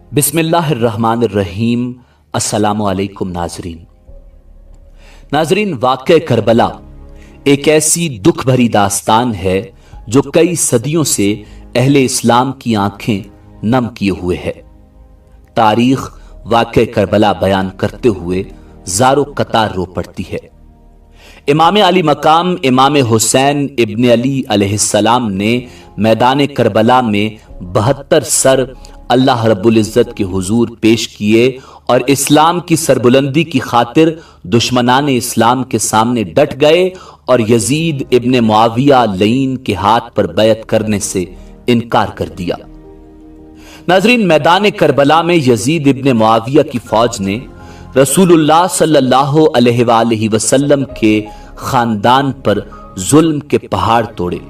बिस्मिल्लाहिर्रहमानिर्रहीम। अस्सलामु अलैकुम नाजरीन, वाक़या करबला एक ऐसी दुख भरी दास्तान है जो कई सदियों से अहले इस्लाम की आंखें नम किए हुए है। तारीख वाक़या करबला बयान करते हुए ज़ारो कतार रो पड़ती है। इमाम अली मकाम इमाम हुसैन इब्न अली अलैहिस्सलाम ने मैदान करबला में 72 सर अल्लाह रब्बुल इज़्ज़त के हुजूर पेश किए और इस्लाम की सरबुलंदी की खातिर दुश्मनान इस्लाम के सामने डट गए और यजीद इब्न मुआविया लईन के हाथ पर बैत करने से इनकार कर दिया। नाजरीन, मैदान करबला में यजीद इब्न मुआविया की फौज ने रसूलुल्लाह सल्लल्लाहु अलैहि वसल्लम के खानदान पर जुल्म के पहाड़ तोड़े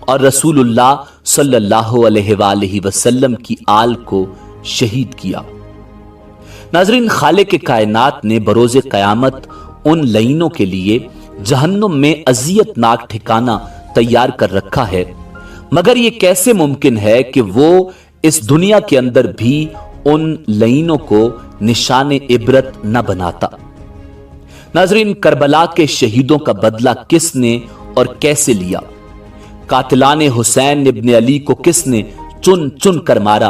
और रसूलुल्लाह सल्लल्लाहु अलैहि वसल्लम की आल को शहीद किया। नाजरीन, खालिक के कायनात ने बरोज़े क़यामत उन लईनों के लिए जहन्नुम में अज़ियतनाक ठिकाना तैयार कर रखा है, मगर यह कैसे मुमकिन है कि वो इस दुनिया के अंदर भी उन लईनों को निशाने इबरत न बनाता। नाजरीन, करबला के शहीदों का बदला किसने और कैसे लिया? कातिलाने हुसैन इब्न अली को किसने चुन चुन कर मारा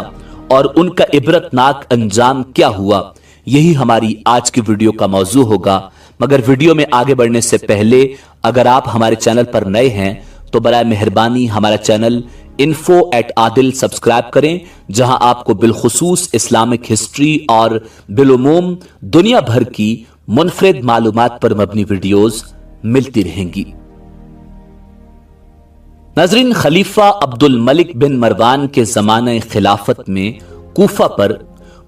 और उनका इबरतनाक अंजाम क्या हुआ? यही हमारी आज की वीडियो का मौजू होगा। मगर वीडियो में आगे बढ़ने से पहले अगर आप हमारे चैनल पर नए हैं तो बराए मेहरबानी हमारा चैनल info@adil सब्सक्राइब करें, जहां आपको बिलखुसूस इस्लामिक हिस्ट्री और बिलुमूम दुनिया भर की मुनफरिद मालूमात पर मबनी वीडियोस मिलती रहेंगी। नाजरीन, खलीफा अब्दुल मलिक बिन मरवान के ज़माने खिलाफत में कूफा पर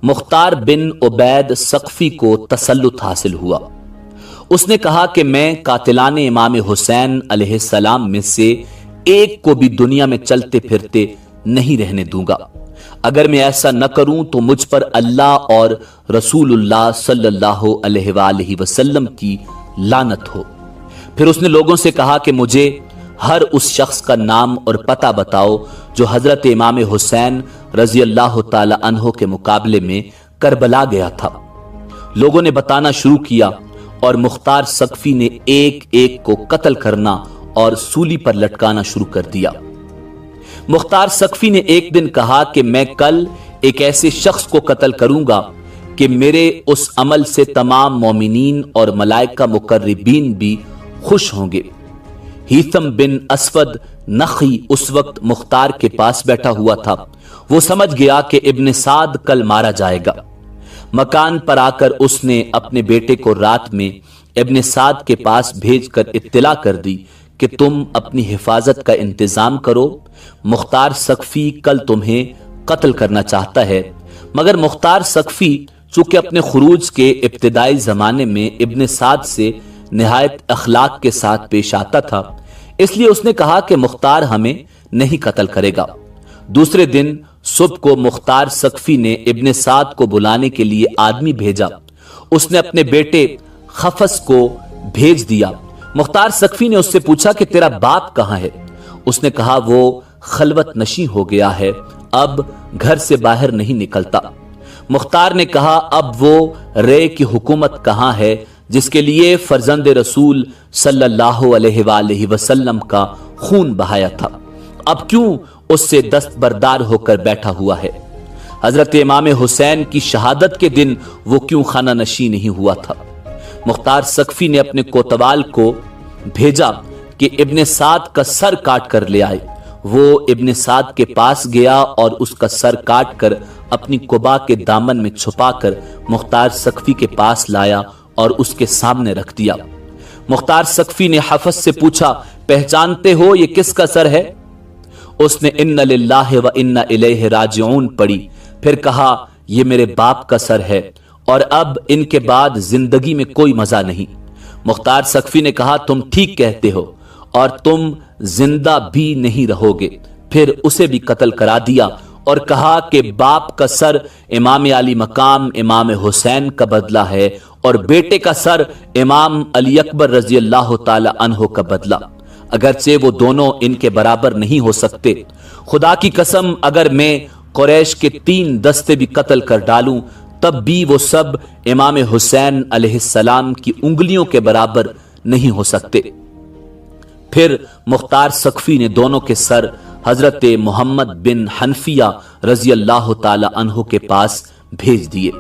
मुख्तार बिन उबैद सक़फ़ी को तसल्लुत हासिल हुआ। उसने कहा कि मैं कातिलाने इमाम हुसैन अलैहिस्सलाम में से एक को भी दुनिया में चलते फिरते नहीं रहने दूंगा। अगर मैं ऐसा न करूं तो मुझ पर अल्लाह और रसूलुल्लाह सल्लल्लाहु अलैहि वसल्लम की लानत हो। फिर उसने लोगों से कहा कि मुझे हर उस शख्स का नाम और पता बताओ जो हजरत इमाम हुसैन रजी अल्लाह ताला अन्हो के मुकाबले में करबला गया था। लोगों ने बताना शुरू किया और मुख्तार सक़फ़ी ने एक एक को कत्ल करना और सूली पर लटकाना शुरू कर दिया। मुख्तार सक़फ़ी ने एक दिन कहा कि मैं कल एक ऐसे शख्स को कत्ल करूंगा कि मेरे उस अमल से तमाम मोमिनीन और मलाइका मुकर्रबीन भी खुश होंगे। हीथम बिन असवद नखी उस वक्त मुख्तार के पास बैठा हुआ था। वो समझ गया कि इब्न साद कल मारा जाएगा। मकान पर आकर उसने अपने बेटे को रात में इब्न साद के पास भेजकर इत्तला कर दी कि तुम अपनी हिफाजत का इंतजाम करो, मुख्तार सक़फ़ी कल तुम्हें कत्ल करना चाहता है। मगर मुख्तार सक़फ़ी चूंकि अपने खुरूज के इब्तिदाई जमाने में इब्न साद से निहायत अखलाक के साथ पेश आता था, इसलिए उसने कहा कि मुख्तार हमें नहीं कत्ल करेगा। दूसरे दिन सुबह को मुख्तार सक़फ़ी ने इब्न साद को बुलाने के लिए आदमी भेजा। उसने अपने बेटे खफस को भेज दिया। मुख्तार सक़फ़ी ने उससे पूछा कि तेरा बाप कहाँ है? उसने कहा वो खलवत नशी हो गया है, अब घर से बाहर नहीं निकलता। मुख्तार ने कहा अब वो रे की हुकूमत कहाँ है जिसके लिए फर्जंद रसूल सल्लल्लाहु अलैहि वसल्लम का खून बहाया था? अब क्यों उससे दस्तबरदार होकर बैठा हुआ है? हजरत इमाम हुसैन की शहादत के दिन वो क्यों खाना नशी नहीं हुआ था? मुख्तार सक़फ़ी ने अपने कोतवाल को भेजा कि इब्न साद का सर काट कर ले आए। वो इब्न साद के पास गया और उसका सर काट कर अपनी कुबा के दामन में छुपाकर मुख्तार सक़फ़ी के पास लाया और उसके सामने रख दिया। मुख्तार सक़फ़ी ने हफ़स से पूछा, पहचानते हो ये किसका सर है? उसने इन्ना लिल्लाहि व इन्ना इलैहि राजिऊन पढ़ी। फिर कहा यह मेरे बाप का सर है और अब इनके बाद जिंदगी में कोई मजा नहीं। मुख्तार सक़फ़ी ने कहा तुम ठीक कहते हो और तुम जिंदा भी नहीं रहोगे। फिर उसे भी कत्ल करा दिया और कहा कि बाप का सर इमाम अली मकाम इमाम हुसैन का बदला है और बेटे का सर इमाम अली अकबर रजी अल्लाह ताला अन्हो का बदला। अगरचे वो दोनों इनके बराबर नहीं हो सकते। खुदा की कसम अगर मैं कुरैश के 3 दस्ते भी कत्ल कर डालूं, तब भी वो सब इमाम हुसैन अलैहिस्सलाम की उंगलियों के बराबर नहीं हो सकते। फिर मुख्तार सक़फ़ी ने दोनों के सर हजरत मोहम्मद बिन हनफिया रजी अल्लाह ताला अन्हु के पास भेज दिए।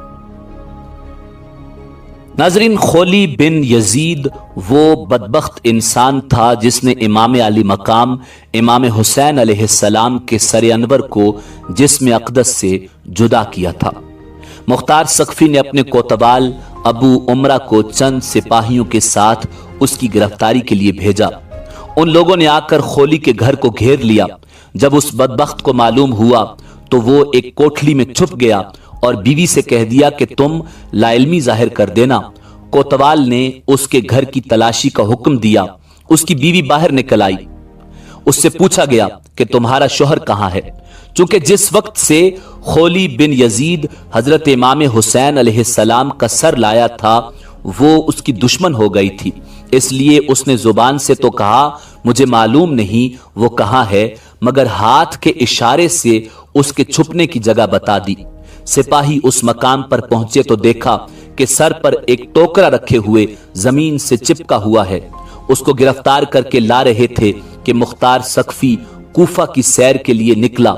नाज़रीन, खोली बिन यजीद वो बदबख्त इंसान था जिसने इमाम अली मकाम इमाम हुसैन अलैहिस्सलाम के सर अनवर को जिस्म अक़दस से जुदा किया था। मुख्तार सक़फ़ी ने अपने कोतवाल अबू उमरा को चंद सिपाहियों के साथ उसकी गिरफ्तारी के लिए भेजा। उन लोगों ने आकर खोली के घर को घेर लिया। जब उस बदबख्त को मालूम हुआ तो वो एक कोठली में छुप गया और बीवी से कह दिया कि तुम लाइल्मी जाहिर कर देना। कोतवाल ने उसके घर की तलाशी का हुक्म दिया। उसकी बीवी बाहर निकल आई। उससे पूछा गया कि तुम्हारा शोहर कहां है। चूंकि जिस वक्त से खोली बिन यजीद हजरत इमाम हुसैन अलैहिस्सलाम का सर लाया था वो उसकी दुश्मन हो गई थी, इसलिए उसने जुबान से तो कहा मुझे मालूम नहीं वो कहां है, मगर हाथ के इशारे से उसके छुपने की जगह बता दी। सिपाही उस मकाम पर पहुंचे तो देखा कि सर पर एक टोकरा रखे हुए जमीन से चिपका हुआ है। उसको गिरफ्तार करके ला रहे थे कि मुख्तार सक़फ़ी कूफा की सैर के लिए निकला।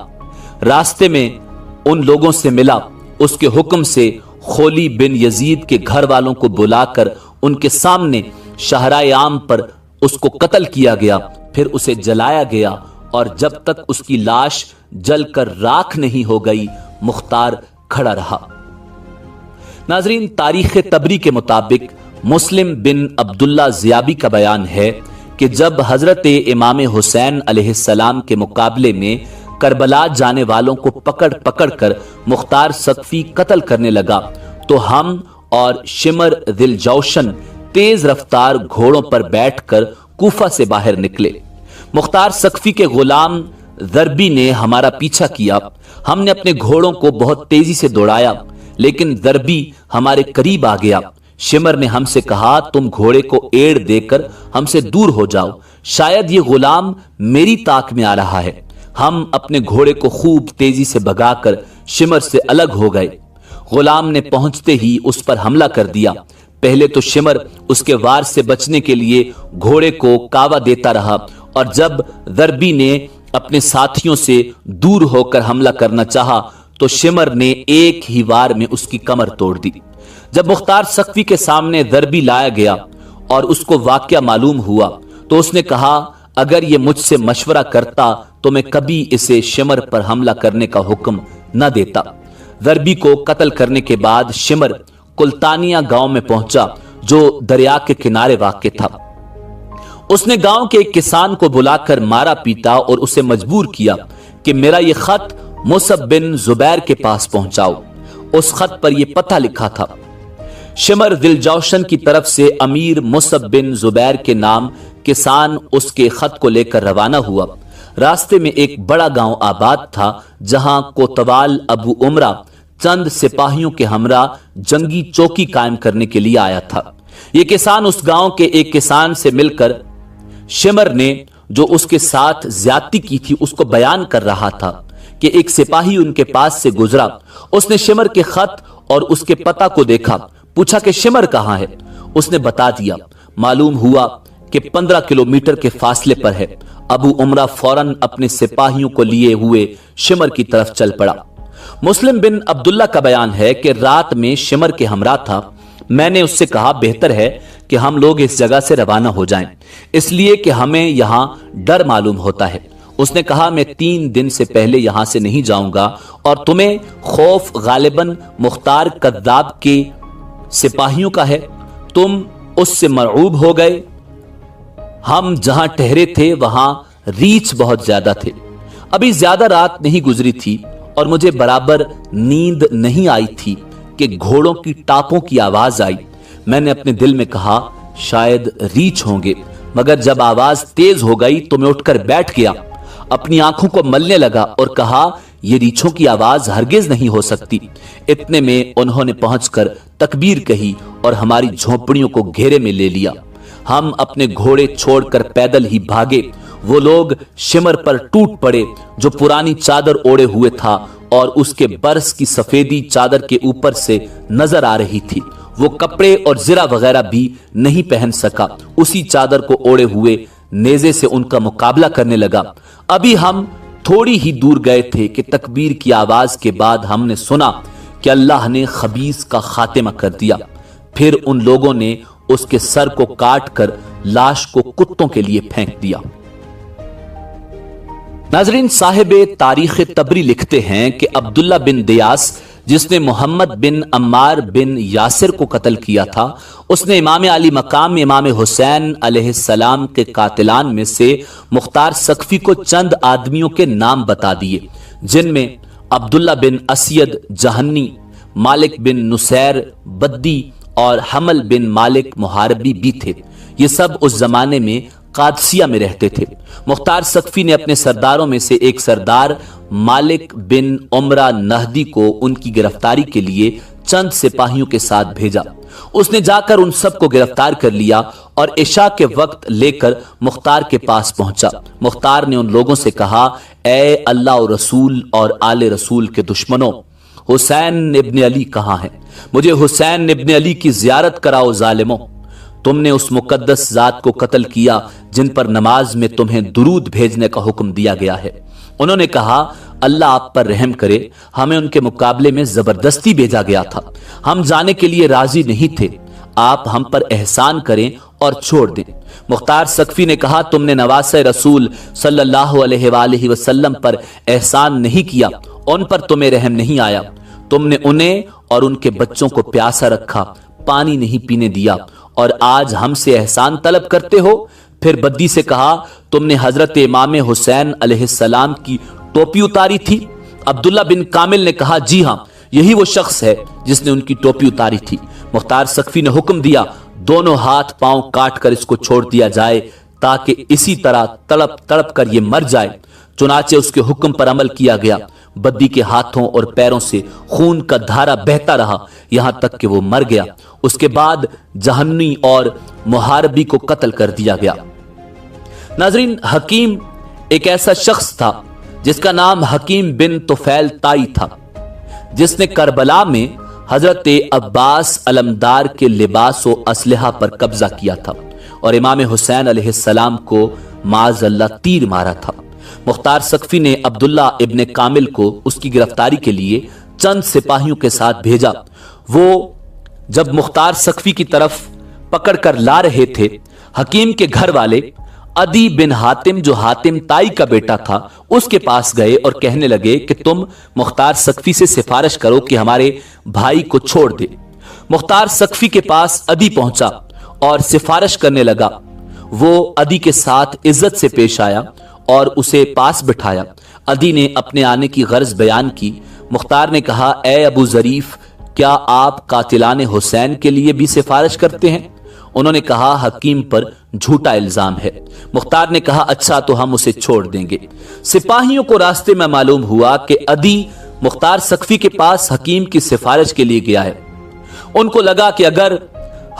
रास्ते में उन लोगों से मिला। उसके हुक्म से खोली बिन यजीद के घर वालों को बुलाकर उनके सामने शाहराए आम पर उसको कत्ल किया गया। फिर उसे जलाया गया और जब तक उसकी लाश जलकर राख नहीं हो गई मुख्तार खड़ा रहा। नाजरीन, तारीख तबरी के मुताबिक मुस्लिम बिन अब्दुल्ला ज़ियाबी का बयान है कि जब हजरत इमाम हुसैन अलैहिस्सलाम के मुकाबले में करबला जाने वालों को पकड़ पकड़ कर मुख्तार सक़फ़ी कत्ल करने लगा तो हम और शिमर दिल जौशन तेज रफ्तार घोड़ों पर बैठकर कूफा से बाहर निकले। मुख्तार सक़फ़ी के गुलाम ज़रबी ने हमारा पीछा किया। हमने अपने घोड़ों को बहुत तेजी से दौड़ाया, लेकिन ज़रबी हमारे करीब आ गया। शिमर ने हमसे कहा तुम घोड़े को एड़ देकर हमसे दूर हो जाओ, शायद ये गुलाम मेरी ताक में आ रहा है। हम अपने घोड़े को खूब तेजी से भगाकर शिमर से अलग हो गए। गुलाम ने पहुंचते ही उस पर हमला कर दिया। पहले तो शिमर उसके वार से बचने के लिए घोड़े को कावा देता रहा और जब ज़रबी ने अपने साथियों से दूर होकर हमला करना चाहा तो शिमर ने एक ही वार में उसकी कमर तोड़ दी। जब मुख्तार सक़फ़ी के सामने ज़रबी लाया गया और उसको वाक़या मालूम हुआ तो उसने कहा अगर ये मुझसे मशवरा करता तो मैं कभी इसे शिमर पर हमला करने का हुक्म न देता। ज़रबी को कत्ल करने के बाद शिमर कुल्तानिया गांव में पहुंचा जो दरिया के किनारे वाक़ था। उसने गांव के एक किसान को बुलाकर मारा पीटा और उसे मजबूर किया कि मेरा ये खत मुसब बिन जुबैर के पास पहुंचाओ। उस खत पर यह पता लिखा था। शिमर दिल जौशन की तरफ से अमीर मुसब बिन जुबैर के नाम किसान उसके खत को लेकर रवाना हुआ। रास्ते में एक बड़ा गांव आबाद था जहां कोतवाल अबू उमरा चंद सिपाहियों के हमरा जंगी चौकी कायम करने के लिए आया था। यह किसान उस गांव के एक किसान से मिलकर शिमर ने जो उसके साथ ज्यादती की थी उसको बयान कर रहा था कि एक सिपाही उनके पास से गुजरा। उसने शिमर के खत और उसके पता को देखा, पूछा कि शिमर कहां है। उसने बता दिया। मालूम हुआ कि 15 किलोमीटर के फासले पर है। अबू उमरा फौरन अपने सिपाहियों को लिए हुए शिमर की तरफ चल पड़ा। मुस्लिम बिन अब्दुल्ला का बयान है कि रात में शिमर के हमरा था। मैंने उससे कहा बेहतर है कि हम लोग इस जगह से रवाना हो जाएं, इसलिए कि हमें यहां डर मालूम होता है। उसने कहा मैं 3 दिन से पहले यहां से नहीं जाऊंगा और तुम्हें खौफ गालिबन मुख्तार कद्दाब के सिपाहियों का है। तुम उससे मरऊब हो गए। हम जहां ठहरे थे वहां रीछ बहुत ज्यादा थे। अभी ज्यादा रात नहीं गुजरी थी और मुझे बराबर नींद नहीं आई थी कि घोड़ों की टापों की आवाज आई। मैंने अपने दिल में कहा शायद रीछ होंगे, मगर जब आवाज तेज हो गई तो मैं उठकर बैठ गया। अपनी आंखों को मलने लगा और कहा यह रीछों की आवाज हरगिज नहीं हो सकती। इतने में उन्होंने पहुंचकर तकबीर कही और हमारी झोपड़ियों को घेरे में ले लिया। हम अपने घोड़े छोड़कर पैदल ही भागे। वो लोग शिमर पर टूट पड़े जो पुरानी चादर ओढ़े हुए था और उसके बरस की सफेदी चादर के ऊपर से नजर आ रही थी। वो कपड़े और जिरा वगैरह भी नहीं पहन सका, उसी चादर को ओढ़े हुए नेजे से उनका मुकाबला करने लगा। अभी हम थोड़ी ही दूर गए थे कि तकबीर की आवाज के बाद हमने सुना कि अल्लाह ने खबीस का खातिमा कर दिया। फिर उन लोगों ने उसके सर को काट कर लाश को कुत्तों के लिए फेंक दिया। नाजरीन, साहिब तारीख तबरी लिखते हैं कि अब्दुल्ला बिन दियास, जिसने मोहम्मद बिन अम्मार बिन यासिर को कत्ल किया था, उसने इमाम अली मकाम इमाम हुसैन अलैहिस्सलाम के कातिलान में से मुख्तार सकफी को चंद आदमियों के नाम बता दिए, जिनमें अब्दुल्ला बिन असयद जहन्नी, मालिक बिन नुसैर बद्दी और हमल बिन मालिक मुहारबी भी थे। ये सब उस जमाने में कादसिया में रहते थे। मुख्तार सकफी ने अपने सरदारों में से एक सरदार मालिक बिन उमरा नहदी को उनकी गिरफ्तारी के लिए चंद सिपाहियों के साथ भेजा। उसने जाकर उन सबको गिरफ्तार कर लिया और इशा के वक्त लेकर मुख्तार के पास पहुंचा। मुख्तार ने उन लोगों से कहा, ए अल्लाह और रसूल और आले रसूल के दुश्मनों, हुसैन इब्न अली कहां है? मुझे हुसैन इब्न अली की जियारत कराओ जालिमों। तुमने उस मुकद्दस जात को कत्ल किया जिन पर नमाज में तुम्हें दुरूद भेजने का हुक्म दिया गया है। उन्होंने कहा, अल्लाह आप पर रहम करे, हमें उनके मुकाबले में जबरदस्ती भेजा गया था, हम जाने के लिए राजी नहीं थे, आप हम पर एहसान करें और छोड़ दें। मुख्तार सकफी ने कहा, तुमने नवासे रसूल सल्लल्लाहु अलैहि वसल्लम पर एहसान नहीं किया, उन पर तुम्हें रहम नहीं आया। तुमने उन्हें और उनके बच्चों को प्यासा रखा, पानी नहीं पीने दिया और आज हमसे एहसान तलब करते हो। फिर बद्दी से कहा, तुमने हजरत इमाम हुसैन अलैहिस्सलाम की टोपी उतारी थी? अब्दुल्ला बिन कामिल ने कहा, जी हां, यही वो शख्स है जिसने उनकी टोपी उतारी थी। मुख्तार सकफी ने हुक्म दिया, दोनों हाथ पांव काट कर इसको छोड़ दिया जाए ताकि इसी तरह तड़प तड़प कर ये मर जाए। चुनाचे उसके हुक्म पर अमल किया गया। बद्दी के हाथों और पैरों से खून का धारा बहता रहा यहां तक कि वो मर गया। उसके बाद जहन्नी और मुहारबी को कत्ल कर दिया गया। नाजरीन, हकीम एक ऐसा शख्स था जिसका नाम हकीम बिन तुफैल ताई था, जिसने करबला में हजरत अब्बास अलमदार के लिबास व असलहा पर कब्जा किया था और इमाम हुसैन अलैहिस्सलाम को माज़अल्लाह तीर मारा था। मुख्तार सकफी ने अब्दुल्ला इब्ने कामिल को उसकी गिरफ्तारी के लिए चंद सिपाहियों के साथ भेजा। वो जब मुख्तार सकफी की तरफ पकड़ कर ला रहे थे, हकीम के घर वाले अदी बिन हातिम, जो हातिम ताई का बेटा था, उसके पास गए और कहने लगे कि तुम मुख्तार सकफी से सिफारिश करो कि हमारे भाई को छोड़ दे। मुख्तार सकफी के पास अदी पहुंचा और सिफारिश करने लगा। वो अदी के साथ इज्जत से पेश आया और उसे पास बिठाया। अदी ने अपने आने की गर्ज बयान की। मुख्तार ने कहा, ए अबू जरीफ, क्या आप कातिलाने हुसैन के लिए भी सिफारिश करते हैं? उन्होंने कहा, हकीम पर झूठा इल्जाम है। मुख्तार ने कहा, अच्छा तो हम उसे छोड़ देंगे। सिपाहियों को रास्ते में मालूम हुआ कि अदी मुख्तार सकफी के पास हकीम की सिफारिश के लिए गया है। उनको लगा कि अगर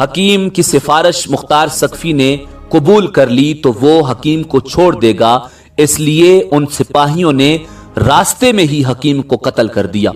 हकीम की सिफारिश मुख्तार सकफी ने कबूल कर ली तो वो हकीम को छोड़ देगा, इसलिए उन सिपाहियों ने रास्ते में ही हकीम को कत्ल कर दिया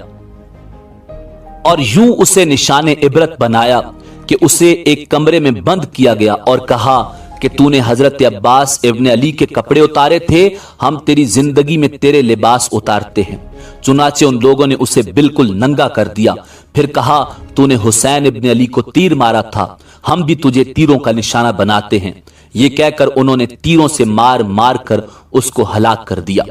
और यूं उसे निशाने इबरत बनाया कि उसे एक कमरे में बंद किया गया और कहा कि तूने हजरत अब्बास इब्ने अली के कपड़े उतारे थे, हम तेरी जिंदगी में तेरे लिबास उतारते हैं। चुनाचे उन लोगों ने उसे बिल्कुल नंगा कर दिया। फिर कहा, तूने हुसैन इब्ने अली को तीर मारा था, हम भी तुझे तीरों का निशाना बनाते हैं। ये कहकर उन्होंने तीरों से मार मार कर उसको हलाक कर दिया।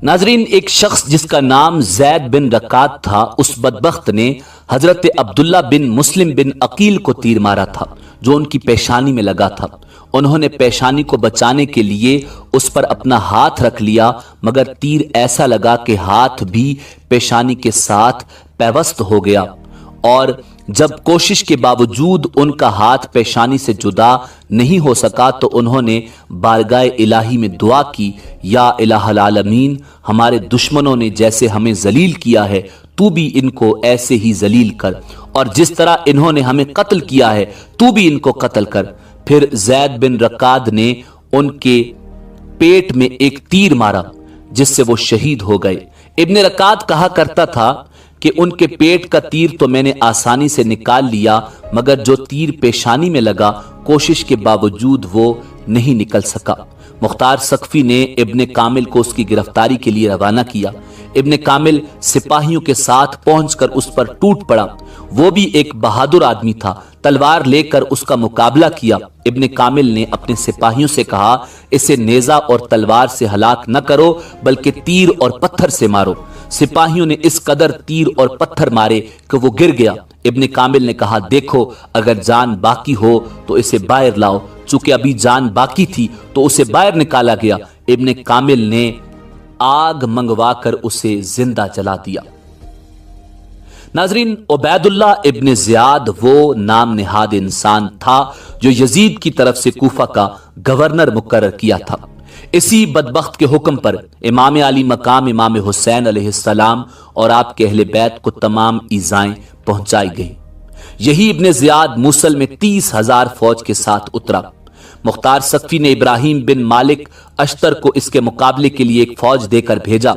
नाजरीन, एक शख्स जिसका नाम जैद बिन रकात था, उस बदबख्त ने हजरत अब्दुल्ला बिन मुस्लिम बिन अकील को तीर मारा था जो उनकी पेशानी में लगा था। उन्होंने पेशानी को बचाने के लिए उस पर अपना हाथ रख लिया, मगर तीर ऐसा लगा कि हाथ भी पेशानी के साथ पैवस्त हो गया और जब कोशिश के बावजूद उनका हाथ पेशानी से जुदा नहीं हो सका तो उन्होंने बारगाह इलाही में दुआ की, या इलाहल आलमीन, हमारे दुश्मनों ने जैसे हमें जलील किया है, तू भी इनको ऐसे ही जलील कर, और जिस तरह इन्होंने हमें कत्ल किया है तू भी इनको कत्ल कर। फिर जैद बिन रकाद ने उनके पेट में एक तीर मारा जिससे वो शहीद हो गए। इब्न रकात कहा करता था कि उनके पेट का तीर तो मैंने आसानी से निकाल लिया, मगर जो तीर पेशानी में लगा कोशिश के बावजूद वो नहीं निकल सका। मुख्तार सक़फ़ी ने इब्न कामिल को उसकी गिरफ्तारी के लिए रवाना किया। इब्न कामिल सिपाहियों के साथ पहुंचकर उस पर टूट पड़ा। वो भी एक बहादुर आदमी था, तलवार लेकर उसका मुकाबला किया। इब्न कामिल ने अपने सिपाहियों से कहा, इसे नेजा और तलवार से हलाक न करो बल्कि तीर और पत्थर से मारो। सिपाहियों ने इस कदर तीर और पत्थर मारे कि वो गिर गया। इब्न कामिल ने कहा, देखो अगर जान बाकी हो तो इसे बाहर लाओ। चूंकि अभी जान बाकी थी तो उसे बाहर निकाला गया। इब्न कामिल ने आग मंगवाकर उसे जिंदा जला दिया। नाजरीन, उबैदुल्लाह इब्न ज़ियाद वो नाम निहाद इंसान था जो यजीद की तरफ से कूफा का गवर्नर मुकर्रर किया था। इसी बदबख्त के हुक्म पर इमाम अली मकाम इमाम हुसैन अलैहिस्सलाम और आपके अहले बैत को तमाम ईज़ाएं पहुंचाई गई। यही इब्न ज़ियाद मूसल में 30,000 फौज के साथ उतरा। मुख्तार सक़फ़ी ने इब्राहिम बिन मालिक अश्तर को इसके मुकाबले के लिए एक फौज देकर भेजा।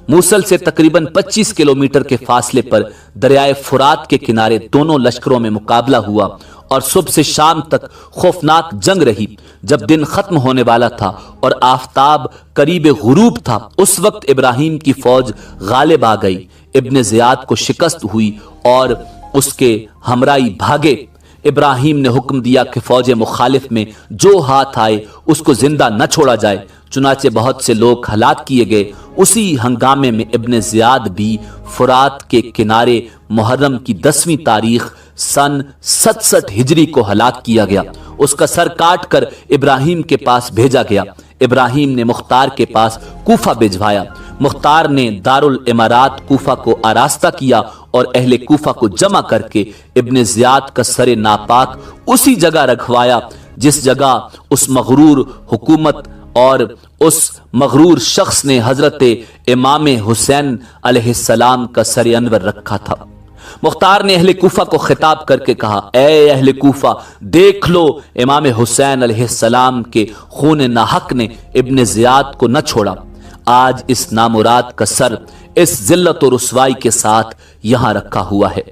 मूसल से तकरीबन 25 किलोमीटर के फासले पर दरियाए फुरात के किनारे दोनों लश्करों में मुकाबला हुआ और सुबह से शाम तक खौफनाक जंग रही। जब दिन खत्म होने वाला था और आफताब करीब गुरूब था, उस वक्त इब्राहिम की फौज गालिब आ गई। इब्न ज़ियाद को शिकस्त हुई और उसके हमराई भागे। इब्राहिम ने हुक्म दिया कि फौज मुखालिफ में जो हाथ आए उसको जिंदा न छोड़ा जाए। चुनाचे बहुत से लोग हलाक किए गए। उसी हंगामे में इब्न ज़ियाद भी फुरात के किनारे मुहर्रम की 10वीं तारीख सन 67 हिजरी को हलाक किया गया। उसका सर काट कर इब्राहिम के पास भेजा गया। इब्राहिम ने मुख्तार के पास कूफा भिजवाया। मुख्तार ने दारुल इमारात कूफा को आरास्ता किया और अहले कूफा को जमा करके इब्न ज़ियाद का सरे नापाक उसी जगह रखवाया जिस जगह उस मगरूर हुकूमत और उस मगरूर शख्स ने हजरत इमाम हुसैन अलैहिस्सलाम का सरे अनवर रखा था। मुख्तार ने अहले कूफा को खिताब करके कहा, ए अहले कूफा, देख लो इमाम हुसैन अलैहिस्सलाम के खून नाहक ने इब्न ज़ियाद को न छोड़ा। आज इस नामुराद का सर इस जिल्लत और रुसवाई के साथ यहां रखा हुआ है।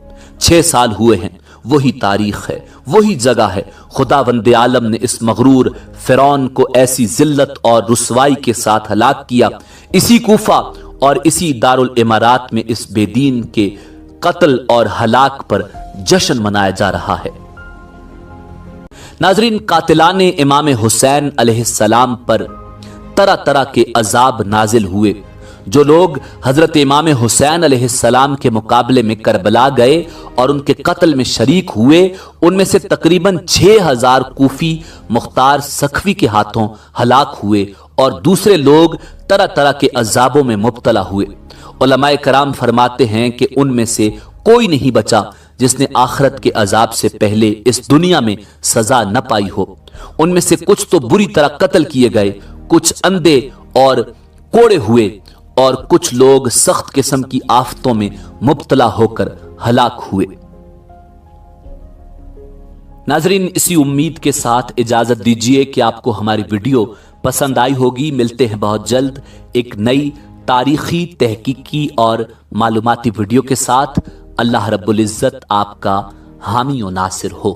6 साल हुए हैं। वही तारीख है, वही जगह है। खुदावंद आलम ने इस मगरूर फिरौन को ऐसी जिल्लत और रुसवाई के साथ हलाक किया। इसी कूफा और इसी दारुल इमारात में इस बेदीन के कत्ल और हलाक पर जश्न मनाया जा रहा है। नाजरीन, कातिलाने इमाम हुसैन अलैहिस्सलाम पर तरह तरह के अजाब नाजिल हुए। जो लोग हजरत इमाम हुसैन अलैहिस्सलाम के मुकाबले में करबला गए और उनके कत्ल में शरीक हुए, उनमें से तकरीबन 6,000 कूफी मुख्तार सक़फ़ी के हाथों हलाक हुए और दूसरे लोग तरह तरह के अजाबों में मुब्तला हुए। उलमाए कराम फरमाते हैं कि उनमें से कोई नहीं बचा जिसने आखिरत के अजाब से पहले इस दुनिया में सजा न पाई हो। उनमें से कुछ तो बुरी तरह कत्ल किए गए, कुछ अंधे और कोड़े हुए और कुछ लोग सख्त किस्म की आफतों में मुब्तला होकर हलाक हुए। नाजरीन, इसी उम्मीद के साथ इजाजत दीजिए कि आपको हमारी वीडियो पसंद आई होगी। मिलते हैं बहुत जल्द एक नई तारीखी, तहकीकी और मालूमाती वीडियो के साथ। अल्लाह रब्बुल इज्जत आपका हामी और नासिर हो।